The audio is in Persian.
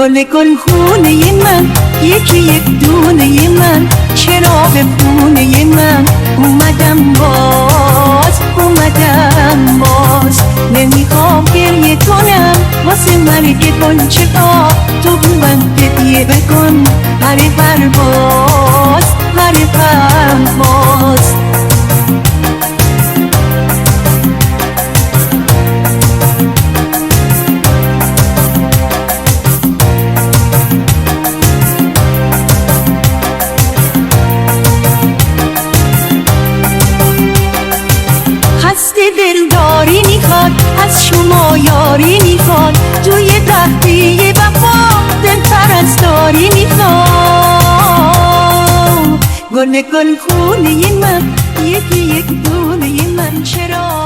گل خونه من، یکی یک دونه من، چراغ خونه من. اومدم باز نمیخوام گریه کنم واسه مرگ گنچه ها. تو بو من هدیه بکن هر پرواز. قصد دلداری میخواد، از شما یاری میخواد، توی تختی وفا دل پرستاری میخواد. گل خونه من، یکی یک دونه من، چرا